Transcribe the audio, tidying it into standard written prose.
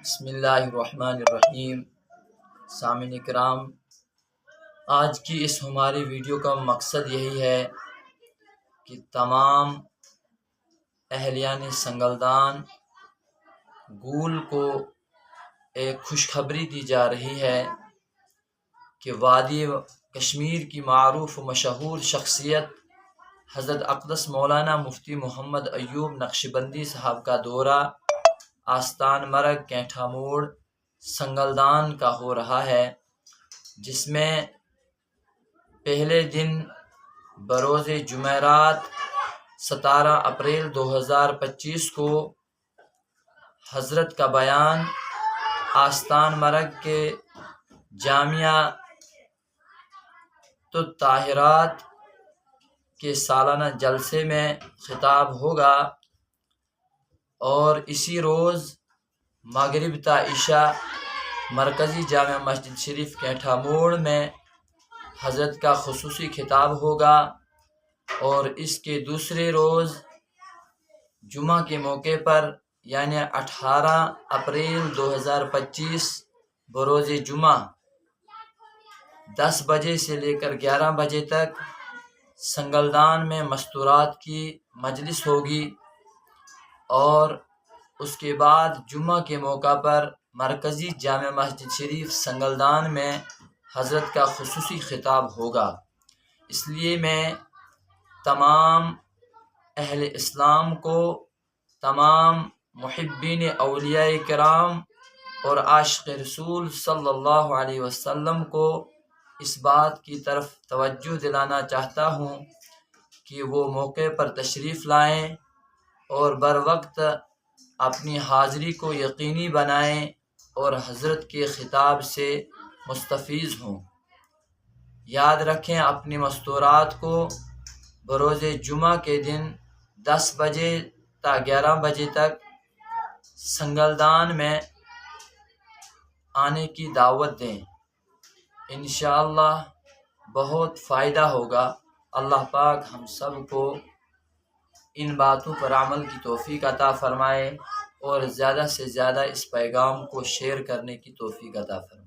بسم اللہ الرحمن الرحیم۔ سامعین کرام، آج کی اس ہماری ویڈیو کا مقصد یہی ہے کہ تمام اہلیان سنگلدان گول کو ایک خوشخبری دی جا رہی ہے کہ وادی کشمیر کی معروف و مشہور شخصیت حضرت اقدس مولانا مفتی محمد ایوب نقشبندی صاحب کا دورہ آستان مرگ کینٹھا موڑ سنگلدان کا ہو رہا ہے، جس میں پہلے دن بروز جمعرات 17 اپریل 2025 کو حضرت کا بیان آستان مرگ کے جامعہ الطاہرات کے سالانہ جلسے میں خطاب ہوگا، اور اسی روز مغرب تا عشاء مرکزی جامع مسجد شریف کینٹھا موڑ میں حضرت کا خصوصی خطاب ہوگا، اور اس کے دوسرے روز جمعہ کے موقع پر یعنی 18 اپریل 2025 بروز جمعہ 10 بجے سے لے کر 11 بجے تک سنگلدان میں مستورات کی مجلس ہوگی، اور اس کے بعد جمعہ کے موقع پر مرکزی جامع مسجد شریف سنگلدان میں حضرت کا خصوصی خطاب ہوگا۔ اس لیے میں تمام اہل اسلام کو، تمام محبین اولیاء کرام اور عاشق رسول صلی اللہ علیہ وسلم کو اس بات کی طرف توجہ دلانا چاہتا ہوں کہ وہ موقع پر تشریف لائیں اور بروقت اپنی حاضری کو یقینی بنائیں اور حضرت کے خطاب سے مستفیض ہوں۔ یاد رکھیں، اپنی مستورات کو بروز جمعہ کے دن 10 بجے تا 11 بجے تک سنگلدان میں آنے کی دعوت دیں، انشاءاللہ بہت فائدہ ہوگا۔ اللہ پاک ہم سب کو ان باتوں پر عمل کی توفیق عطا فرمائے اور زیادہ سے زیادہ اس پیغام کو شیئر کرنے کی توفیق عطا فرمائے۔